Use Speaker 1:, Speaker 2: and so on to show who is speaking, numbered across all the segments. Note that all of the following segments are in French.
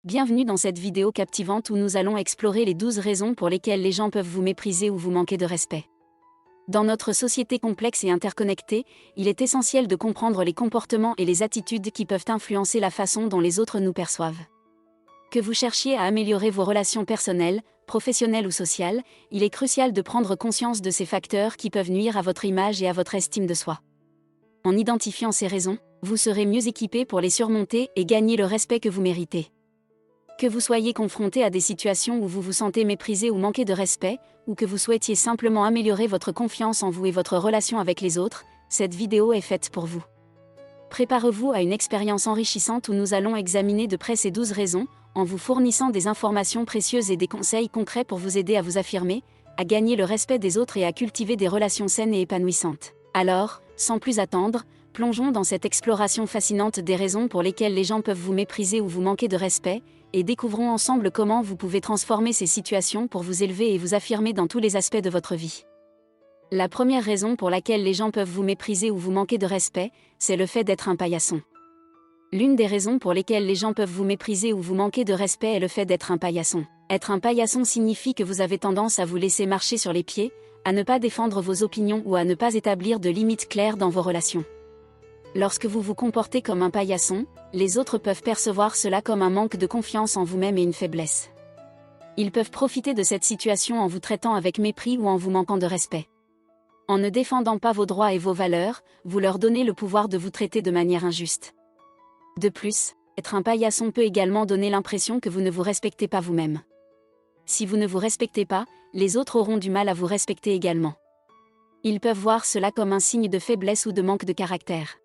Speaker 1: Bienvenue dans cette vidéo captivante où nous allons explorer les 12 raisons pour lesquelles les gens peuvent vous mépriser ou vous manquer de respect. Dans notre société complexe et interconnectée, il est essentiel de comprendre les comportements et les attitudes qui peuvent influencer la façon dont les autres nous perçoivent. Que vous cherchiez à améliorer vos relations personnelles, professionnelles ou sociales, il est crucial de prendre conscience de ces facteurs qui peuvent nuire à votre image et à votre estime de soi. En identifiant ces raisons, vous serez mieux équipé pour les surmonter et gagner le respect que vous méritez. Que vous soyez confronté à des situations où vous vous sentez méprisé ou manqué de respect, ou que vous souhaitiez simplement améliorer votre confiance en vous et votre relation avec les autres, cette vidéo est faite pour vous. Préparez-vous à une expérience enrichissante où nous allons examiner de près ces 12 raisons, en vous fournissant des informations précieuses et des conseils concrets pour vous aider à vous affirmer, à gagner le respect des autres et à cultiver des relations saines et épanouissantes. Alors, sans plus attendre, plongeons dans cette exploration fascinante des raisons pour lesquelles les gens peuvent vous mépriser ou vous manquer de respect, et découvrons ensemble comment vous pouvez transformer ces situations pour vous élever et vous affirmer dans tous les aspects de votre vie. La première raison pour laquelle les gens peuvent vous mépriser ou vous manquer de respect, c'est le fait d'être un paillasson. L'une des raisons pour lesquelles les gens peuvent vous mépriser ou vous manquer de respect est le fait d'être un paillasson. Être un paillasson signifie que vous avez tendance à vous laisser marcher sur les pieds, à ne pas défendre vos opinions ou à ne pas établir de limites claires dans vos relations. Lorsque vous vous comportez comme un paillasson, les autres peuvent percevoir cela comme un manque de confiance en vous-même et une faiblesse. Ils peuvent profiter de cette situation en vous traitant avec mépris ou en vous manquant de respect. En ne défendant pas vos droits et vos valeurs, vous leur donnez le pouvoir de vous traiter de manière injuste. De plus, être un paillasson peut également donner l'impression que vous ne vous respectez pas vous-même. Si vous ne vous respectez pas, les autres auront du mal à vous respecter également. Ils peuvent voir cela comme un signe de faiblesse ou de manque de caractère.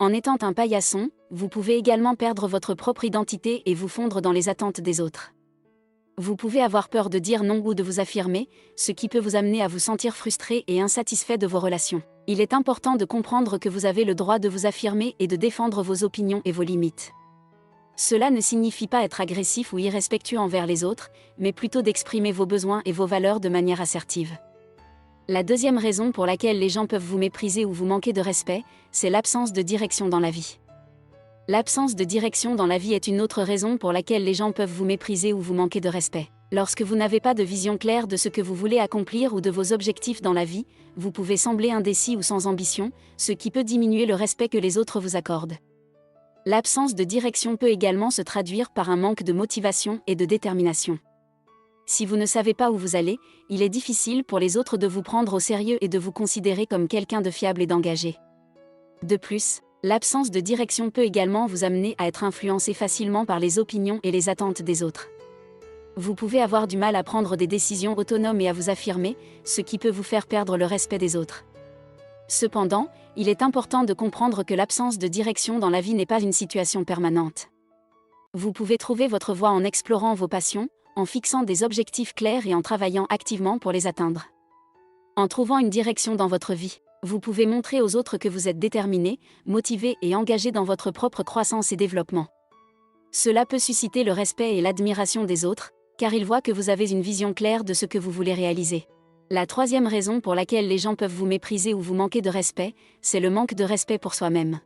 Speaker 1: En étant un paillasson, vous pouvez également perdre votre propre identité et vous fondre dans les attentes des autres. Vous pouvez avoir peur de dire non ou de vous affirmer, ce qui peut vous amener à vous sentir frustré et insatisfait de vos relations. Il est important de comprendre que vous avez le droit de vous affirmer et de défendre vos opinions et vos limites. Cela ne signifie pas être agressif ou irrespectueux envers les autres, mais plutôt d'exprimer vos besoins et vos valeurs de manière assertive. La deuxième raison pour laquelle les gens peuvent vous mépriser ou vous manquer de respect, c'est l'absence de direction dans la vie. L'absence de direction dans la vie est une autre raison pour laquelle les gens peuvent vous mépriser ou vous manquer de respect. Lorsque vous n'avez pas de vision claire de ce que vous voulez accomplir ou de vos objectifs dans la vie, vous pouvez sembler indécis ou sans ambition, ce qui peut diminuer le respect que les autres vous accordent. L'absence de direction peut également se traduire par un manque de motivation et de détermination. Si vous ne savez pas où vous allez, il est difficile pour les autres de vous prendre au sérieux et de vous considérer comme quelqu'un de fiable et d'engagé. De plus, l'absence de direction peut également vous amener à être influencé facilement par les opinions et les attentes des autres. Vous pouvez avoir du mal à prendre des décisions autonomes et à vous affirmer, ce qui peut vous faire perdre le respect des autres. Cependant, il est important de comprendre que l'absence de direction dans la vie n'est pas une situation permanente. Vous pouvez trouver votre voie en explorant vos passions, en fixant des objectifs clairs et en travaillant activement pour les atteindre. En trouvant une direction dans votre vie, vous pouvez montrer aux autres que vous êtes déterminé, motivé et engagé dans votre propre croissance et développement. Cela peut susciter le respect et l'admiration des autres, car ils voient que vous avez une vision claire de ce que vous voulez réaliser. La troisième raison pour laquelle les gens peuvent vous mépriser ou vous manquer de respect, c'est le manque de respect pour soi-même.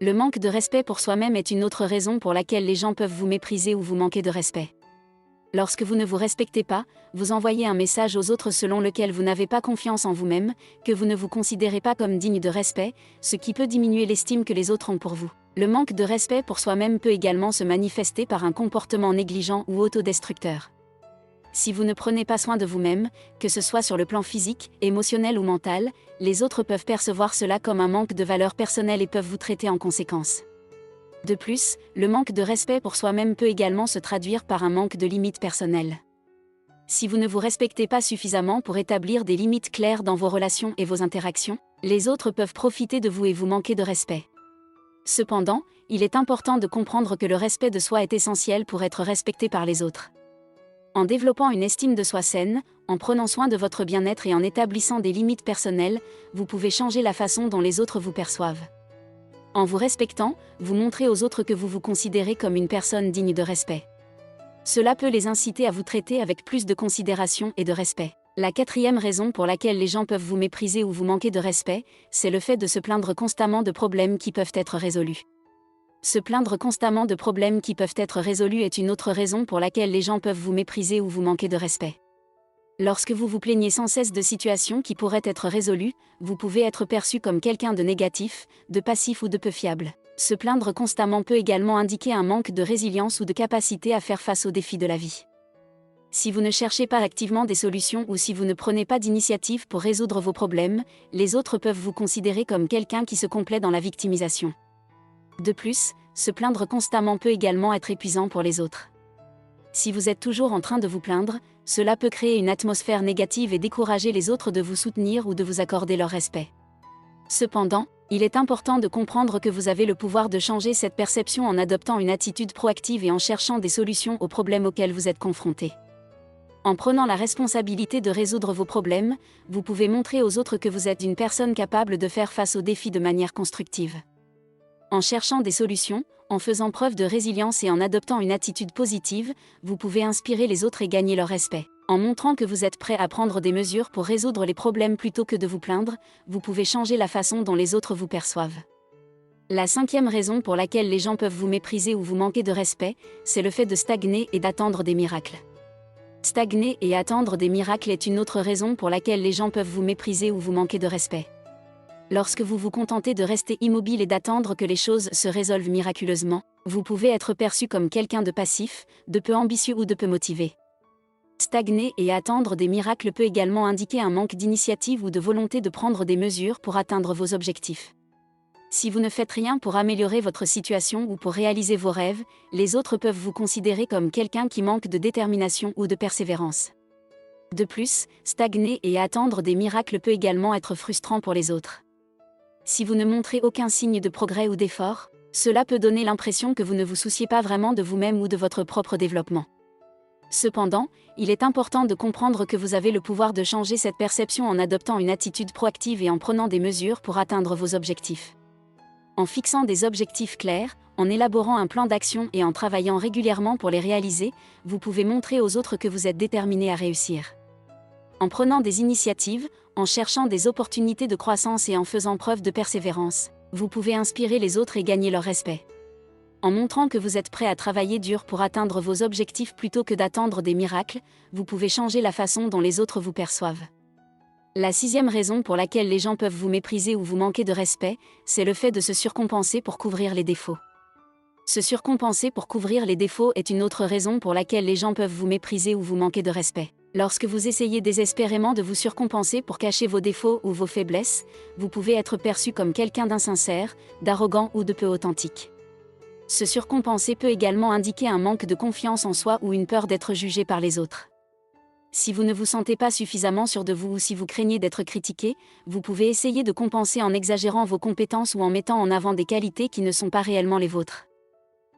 Speaker 1: Le manque de respect pour soi-même est une autre raison pour laquelle les gens peuvent vous mépriser ou vous manquer de respect. Lorsque vous ne vous respectez pas, vous envoyez un message aux autres selon lequel vous n'avez pas confiance en vous-même, que vous ne vous considérez pas comme digne de respect, ce qui peut diminuer l'estime que les autres ont pour vous. Le manque de respect pour soi-même peut également se manifester par un comportement négligent ou autodestructeur. Si vous ne prenez pas soin de vous-même, que ce soit sur le plan physique, émotionnel ou mental, les autres peuvent percevoir cela comme un manque de valeur personnelle et peuvent vous traiter en conséquence. De plus, le manque de respect pour soi-même peut également se traduire par un manque de limites personnelles. Si vous ne vous respectez pas suffisamment pour établir des limites claires dans vos relations et vos interactions, les autres peuvent profiter de vous et vous manquer de respect. Cependant, il est important de comprendre que le respect de soi est essentiel pour être respecté par les autres. En développant une estime de soi saine, en prenant soin de votre bien-être et en établissant des limites personnelles, vous pouvez changer la façon dont les autres vous perçoivent. En vous respectant, vous montrez aux autres que vous vous considérez comme une personne digne de respect. Cela peut les inciter à vous traiter avec plus de considération et de respect. La quatrième raison pour laquelle les gens peuvent vous mépriser ou vous manquer de respect, c'est le fait de se plaindre constamment de problèmes qui peuvent être résolus. Se plaindre constamment de problèmes qui peuvent être résolus est une autre raison pour laquelle les gens peuvent vous mépriser ou vous manquer de respect. Lorsque vous vous plaignez sans cesse de situations qui pourraient être résolues, vous pouvez être perçu comme quelqu'un de négatif, de passif ou de peu fiable. Se plaindre constamment peut également indiquer un manque de résilience ou de capacité à faire face aux défis de la vie. Si vous ne cherchez pas activement des solutions ou si vous ne prenez pas d'initiative pour résoudre vos problèmes, les autres peuvent vous considérer comme quelqu'un qui se complaît dans la victimisation. De plus, se plaindre constamment peut également être épuisant pour les autres. Si vous êtes toujours en train de vous plaindre, cela peut créer une atmosphère négative et décourager les autres de vous soutenir ou de vous accorder leur respect. Cependant, il est important de comprendre que vous avez le pouvoir de changer cette perception en adoptant une attitude proactive et en cherchant des solutions aux problèmes auxquels vous êtes confrontés. En prenant la responsabilité de résoudre vos problèmes, vous pouvez montrer aux autres que vous êtes une personne capable de faire face aux défis de manière constructive. En cherchant des solutions, en faisant preuve de résilience et en adoptant une attitude positive, vous pouvez inspirer les autres et gagner leur respect. En montrant que vous êtes prêt à prendre des mesures pour résoudre les problèmes plutôt que de vous plaindre, vous pouvez changer la façon dont les autres vous perçoivent. La 5e raison pour laquelle les gens peuvent vous mépriser ou vous manquer de respect, c'est le fait de stagner et d'attendre des miracles. Stagner et attendre des miracles est une autre raison pour laquelle les gens peuvent vous mépriser ou vous manquer de respect. Lorsque vous vous contentez de rester immobile et d'attendre que les choses se résolvent miraculeusement, vous pouvez être perçu comme quelqu'un de passif, de peu ambitieux ou de peu motivé. Stagner et attendre des miracles peut également indiquer un manque d'initiative ou de volonté de prendre des mesures pour atteindre vos objectifs. Si vous ne faites rien pour améliorer votre situation ou pour réaliser vos rêves, les autres peuvent vous considérer comme quelqu'un qui manque de détermination ou de persévérance. De plus, stagner et attendre des miracles peut également être frustrant pour les autres. Si vous ne montrez aucun signe de progrès ou d'effort, cela peut donner l'impression que vous ne vous souciez pas vraiment de vous-même ou de votre propre développement. Cependant, il est important de comprendre que vous avez le pouvoir de changer cette perception en adoptant une attitude proactive et en prenant des mesures pour atteindre vos objectifs. En fixant des objectifs clairs, en élaborant un plan d'action et en travaillant régulièrement pour les réaliser, vous pouvez montrer aux autres que vous êtes déterminé à réussir. En prenant des initiatives, en cherchant des opportunités de croissance et en faisant preuve de persévérance, vous pouvez inspirer les autres et gagner leur respect. En montrant que vous êtes prêt à travailler dur pour atteindre vos objectifs plutôt que d'attendre des miracles, vous pouvez changer la façon dont les autres vous perçoivent. La 6e raison pour laquelle les gens peuvent vous mépriser ou vous manquer de respect, c'est le fait de se surcompenser pour couvrir les défauts. Se surcompenser pour couvrir les défauts est une autre raison pour laquelle les gens peuvent vous mépriser ou vous manquer de respect. Lorsque vous essayez désespérément de vous surcompenser pour cacher vos défauts ou vos faiblesses, vous pouvez être perçu comme quelqu'un d'insincère, d'arrogant ou de peu authentique. Se surcompenser peut également indiquer un manque de confiance en soi ou une peur d'être jugé par les autres. Si vous ne vous sentez pas suffisamment sûr de vous ou si vous craignez d'être critiqué, vous pouvez essayer de compenser en exagérant vos compétences ou en mettant en avant des qualités qui ne sont pas réellement les vôtres.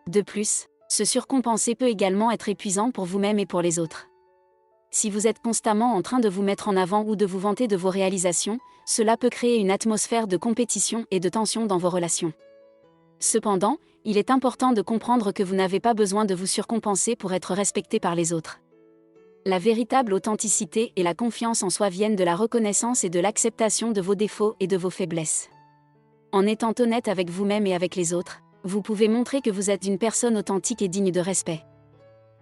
Speaker 1: De plus, se surcompenser peut également être épuisant pour vous-même et pour les autres. Si vous êtes constamment en train de vous mettre en avant ou de vous vanter de vos réalisations, cela peut créer une atmosphère de compétition et de tension dans vos relations. Cependant, il est important de comprendre que vous n'avez pas besoin de vous surcompenser pour être respecté par les autres. La véritable authenticité et la confiance en soi viennent de la reconnaissance et de l'acceptation de vos défauts et de vos faiblesses. En étant honnête avec vous-même et avec les autres, vous pouvez montrer que vous êtes une personne authentique et digne de respect.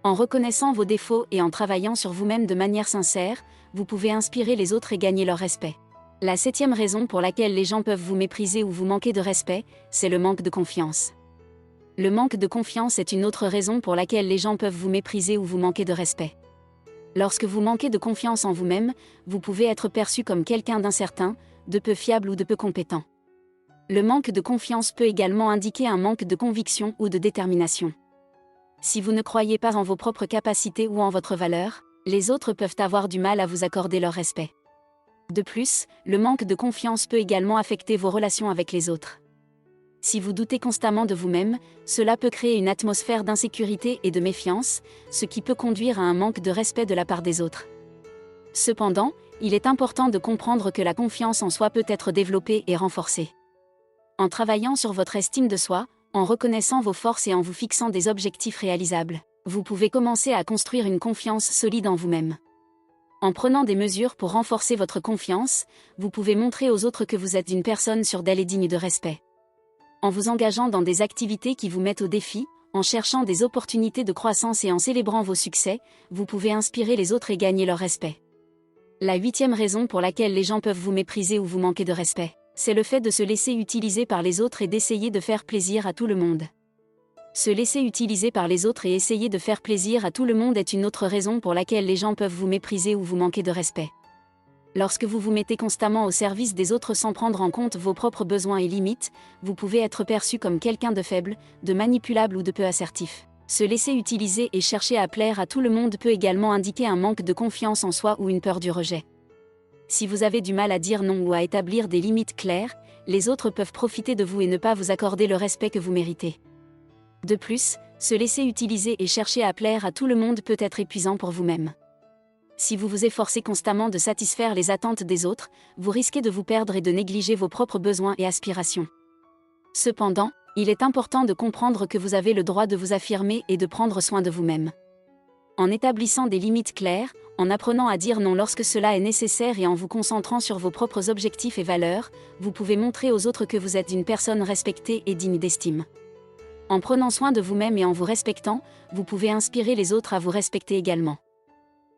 Speaker 1: En reconnaissant vos défauts et en travaillant sur vous-même de manière sincère, vous pouvez inspirer les autres et gagner leur respect. La 7e raison pour laquelle les gens peuvent vous mépriser ou vous manquer de respect, c'est le manque de confiance. Le manque de confiance est une autre raison pour laquelle les gens peuvent vous mépriser ou vous manquer de respect. Lorsque vous manquez de confiance en vous-même, vous pouvez être perçu comme quelqu'un d'incertain, de peu fiable ou de peu compétent. Le manque de confiance peut également indiquer un manque de conviction ou de détermination. Si vous ne croyez pas en vos propres capacités ou en votre valeur, les autres peuvent avoir du mal à vous accorder leur respect. De plus, le manque de confiance peut également affecter vos relations avec les autres. Si vous doutez constamment de vous-même, cela peut créer une atmosphère d'insécurité et de méfiance, ce qui peut conduire à un manque de respect de la part des autres. Cependant, il est important de comprendre que la confiance en soi peut être développée et renforcée. En travaillant sur votre estime de soi, en reconnaissant vos forces et en vous fixant des objectifs réalisables, vous pouvez commencer à construire une confiance solide en vous-même. En prenant des mesures pour renforcer votre confiance, vous pouvez montrer aux autres que vous êtes une personne sûre d'elle et digne de respect. En vous engageant dans des activités qui vous mettent au défi, en cherchant des opportunités de croissance et en célébrant vos succès, vous pouvez inspirer les autres et gagner leur respect. La 8e raison pour laquelle les gens peuvent vous mépriser ou vous manquer de respect, c'est le fait de se laisser utiliser par les autres et d'essayer de faire plaisir à tout le monde. Se laisser utiliser par les autres et essayer de faire plaisir à tout le monde est une autre raison pour laquelle les gens peuvent vous mépriser ou vous manquer de respect. Lorsque vous vous mettez constamment au service des autres sans prendre en compte vos propres besoins et limites, vous pouvez être perçu comme quelqu'un de faible, de manipulable ou de peu assertif. Se laisser utiliser et chercher à plaire à tout le monde peut également indiquer un manque de confiance en soi ou une peur du rejet. Si vous avez du mal à dire non ou à établir des limites claires, les autres peuvent profiter de vous et ne pas vous accorder le respect que vous méritez. De plus, se laisser utiliser et chercher à plaire à tout le monde peut être épuisant pour vous-même. Si vous vous efforcez constamment de satisfaire les attentes des autres, vous risquez de vous perdre et de négliger vos propres besoins et aspirations. Cependant, il est important de comprendre que vous avez le droit de vous affirmer et de prendre soin de vous-même. En établissant des limites claires, en apprenant à dire non lorsque cela est nécessaire et en vous concentrant sur vos propres objectifs et valeurs, vous pouvez montrer aux autres que vous êtes une personne respectée et digne d'estime. En prenant soin de vous-même et en vous respectant, vous pouvez inspirer les autres à vous respecter également.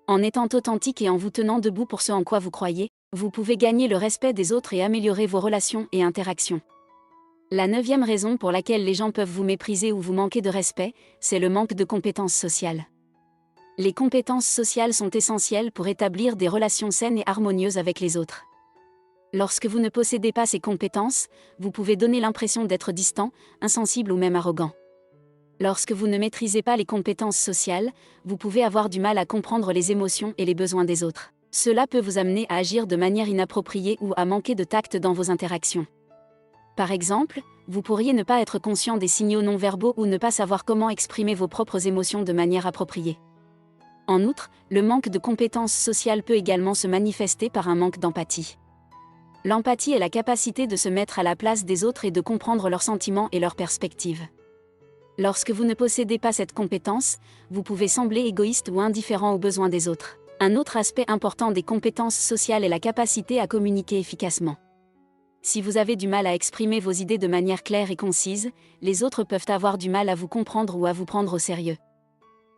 Speaker 1: En étant authentique et en vous tenant debout pour ce en quoi vous croyez, vous pouvez gagner le respect des autres et améliorer vos relations et interactions. La 9e raison pour laquelle les gens peuvent vous mépriser ou vous manquer de respect, c'est le manque de compétences sociales. Les compétences sociales sont essentielles pour établir des relations saines et harmonieuses avec les autres. Lorsque vous ne possédez pas ces compétences, vous pouvez donner l'impression d'être distant, insensible ou même arrogant. Lorsque vous ne maîtrisez pas les compétences sociales, vous pouvez avoir du mal à comprendre les émotions et les besoins des autres. Cela peut vous amener à agir de manière inappropriée ou à manquer de tact dans vos interactions. Par exemple, vous pourriez ne pas être conscient des signaux non-verbaux ou ne pas savoir comment exprimer vos propres émotions de manière appropriée. En outre, le manque de compétences sociales peut également se manifester par un manque d'empathie. L'empathie est la capacité de se mettre à la place des autres et de comprendre leurs sentiments et leurs perspectives. Lorsque vous ne possédez pas cette compétence, vous pouvez sembler égoïste ou indifférent aux besoins des autres. Un autre aspect important des compétences sociales est la capacité à communiquer efficacement. Si vous avez du mal à exprimer vos idées de manière claire et concise, les autres peuvent avoir du mal à vous comprendre ou à vous prendre au sérieux.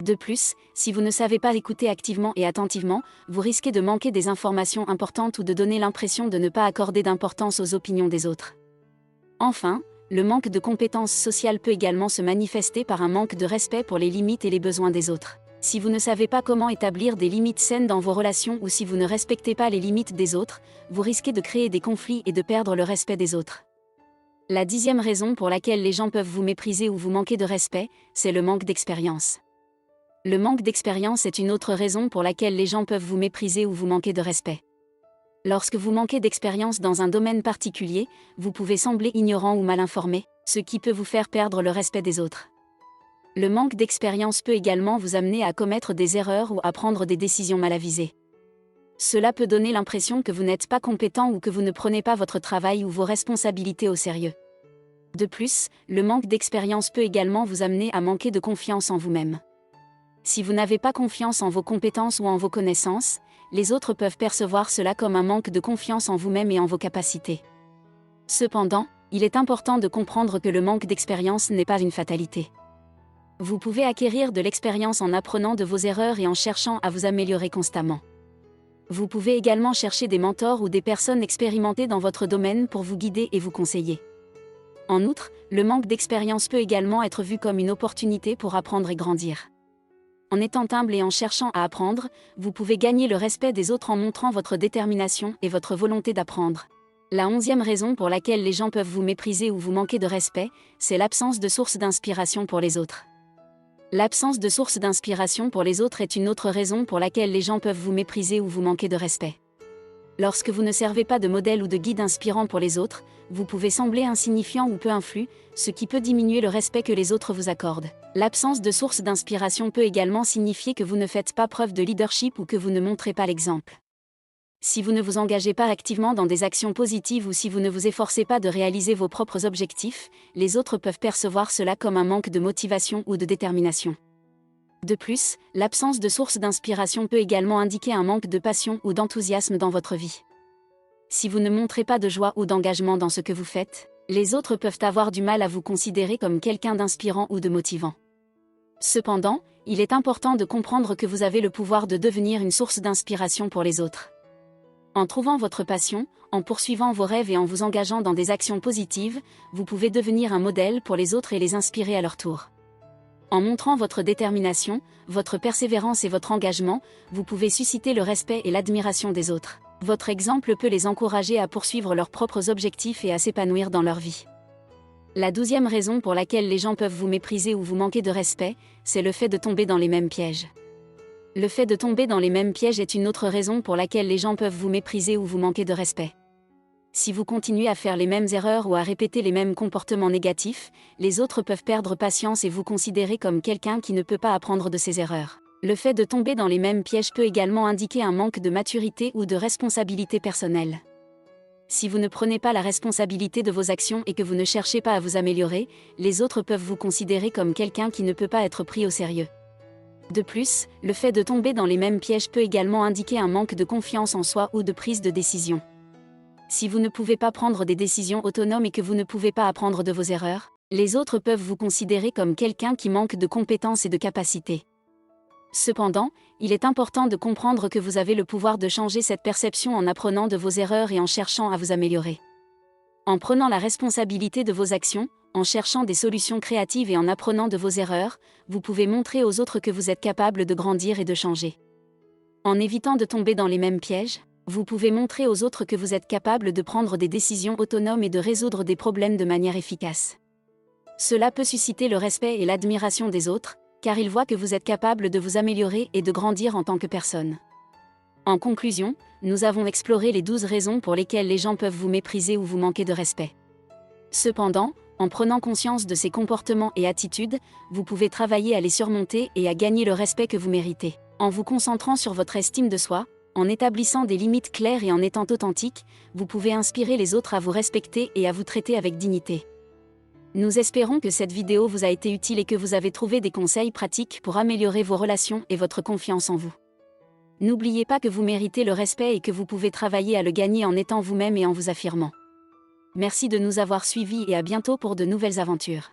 Speaker 1: De plus, si vous ne savez pas écouter activement et attentivement, vous risquez de manquer des informations importantes ou de donner l'impression de ne pas accorder d'importance aux opinions des autres. Enfin, le manque de compétences sociales peut également se manifester par un manque de respect pour les limites et les besoins des autres. Si vous ne savez pas comment établir des limites saines dans vos relations ou si vous ne respectez pas les limites des autres, vous risquez de créer des conflits et de perdre le respect des autres. La 10e raison pour laquelle les gens peuvent vous mépriser ou vous manquer de respect, c'est le manque d'expérience. Le manque d'expérience est une autre raison pour laquelle les gens peuvent vous mépriser ou vous manquer de respect. Lorsque vous manquez d'expérience dans un domaine particulier, vous pouvez sembler ignorant ou mal informé, ce qui peut vous faire perdre le respect des autres. Le manque d'expérience peut également vous amener à commettre des erreurs ou à prendre des décisions mal avisées. Cela peut donner l'impression que vous n'êtes pas compétent ou que vous ne prenez pas votre travail ou vos responsabilités au sérieux. De plus, le manque d'expérience peut également vous amener à manquer de confiance en vous-même. Si vous n'avez pas confiance en vos compétences ou en vos connaissances, les autres peuvent percevoir cela comme un manque de confiance en vous-même et en vos capacités. Cependant, il est important de comprendre que le manque d'expérience n'est pas une fatalité. Vous pouvez acquérir de l'expérience en apprenant de vos erreurs et en cherchant à vous améliorer constamment. Vous pouvez également chercher des mentors ou des personnes expérimentées dans votre domaine pour vous guider et vous conseiller. En outre, le manque d'expérience peut également être vu comme une opportunité pour apprendre et grandir. En étant humble et en cherchant à apprendre, vous pouvez gagner le respect des autres en montrant votre détermination et votre volonté d'apprendre. La 11e raison pour laquelle les gens peuvent vous mépriser ou vous manquer de respect, c'est l'absence de source d'inspiration pour les autres. L'absence de source d'inspiration pour les autres est une autre raison pour laquelle les gens peuvent vous mépriser ou vous manquer de respect. Lorsque vous ne servez pas de modèle ou de guide inspirant pour les autres, vous pouvez sembler insignifiant ou peu influent, ce qui peut diminuer le respect que les autres vous accordent. L'absence de source d'inspiration peut également signifier que vous ne faites pas preuve de leadership ou que vous ne montrez pas l'exemple. Si vous ne vous engagez pas activement dans des actions positives ou si vous ne vous efforcez pas de réaliser vos propres objectifs, les autres peuvent percevoir cela comme un manque de motivation ou de détermination. De plus, l'absence de source d'inspiration peut également indiquer un manque de passion ou d'enthousiasme dans votre vie. Si vous ne montrez pas de joie ou d'engagement dans ce que vous faites, Les autres peuvent avoir du mal à vous considérer comme quelqu'un d'inspirant ou de motivant. Cependant, il est important de comprendre que vous avez le pouvoir de devenir une source d'inspiration pour les autres. En trouvant votre passion, en poursuivant vos rêves et en vous engageant dans des actions positives, vous pouvez devenir un modèle pour les autres et les inspirer à leur tour. En montrant votre détermination, votre persévérance et votre engagement, vous pouvez susciter le respect et l'admiration des autres. Votre exemple peut les encourager à poursuivre leurs propres objectifs et à s'épanouir dans leur vie. La 12e raison pour laquelle les gens peuvent vous mépriser ou vous manquer de respect, c'est le fait de tomber dans les mêmes pièges. Le fait de tomber dans les mêmes pièges est une autre raison pour laquelle les gens peuvent vous mépriser ou vous manquer de respect. Si vous continuez à faire les mêmes erreurs ou à répéter les mêmes comportements négatifs, les autres peuvent perdre patience et vous considérer comme quelqu'un qui ne peut pas apprendre de ses erreurs. Le fait de tomber dans les mêmes pièges peut également indiquer un manque de maturité ou de responsabilité personnelle. Si vous ne prenez pas la responsabilité de vos actions et que vous ne cherchez pas à vous améliorer, les autres peuvent vous considérer comme quelqu'un qui ne peut pas être pris au sérieux. De plus, le fait de tomber dans les mêmes pièges peut également indiquer un manque de confiance en soi ou de prise de décision. Si vous ne pouvez pas prendre des décisions autonomes et que vous ne pouvez pas apprendre de vos erreurs, les autres peuvent vous considérer comme quelqu'un qui manque de compétences et de capacités. Cependant, il est important de comprendre que vous avez le pouvoir de changer cette perception en apprenant de vos erreurs et en cherchant à vous améliorer. En prenant la responsabilité de vos actions, en cherchant des solutions créatives et en apprenant de vos erreurs, vous pouvez montrer aux autres que vous êtes capable de grandir et de changer. En évitant de tomber dans les mêmes pièges, vous pouvez montrer aux autres que vous êtes capable de prendre des décisions autonomes et de résoudre des problèmes de manière efficace. Cela peut susciter le respect et l'admiration des autres, car ils voient que vous êtes capable de vous améliorer et de grandir en tant que personne. En conclusion, nous avons exploré les 12 raisons pour lesquelles les gens peuvent vous mépriser ou vous manquer de respect. Cependant, en prenant conscience de ces comportements et attitudes, vous pouvez travailler à les surmonter et à gagner le respect que vous méritez. En vous concentrant sur votre estime de soi, en établissant des limites claires et en étant authentique, vous pouvez inspirer les autres à vous respecter et à vous traiter avec dignité. Nous espérons que cette vidéo vous a été utile et que vous avez trouvé des conseils pratiques pour améliorer vos relations et votre confiance en vous. N'oubliez pas que vous méritez le respect et que vous pouvez travailler à le gagner en étant vous-même et en vous affirmant. Merci de nous avoir suivis et à bientôt pour de nouvelles aventures.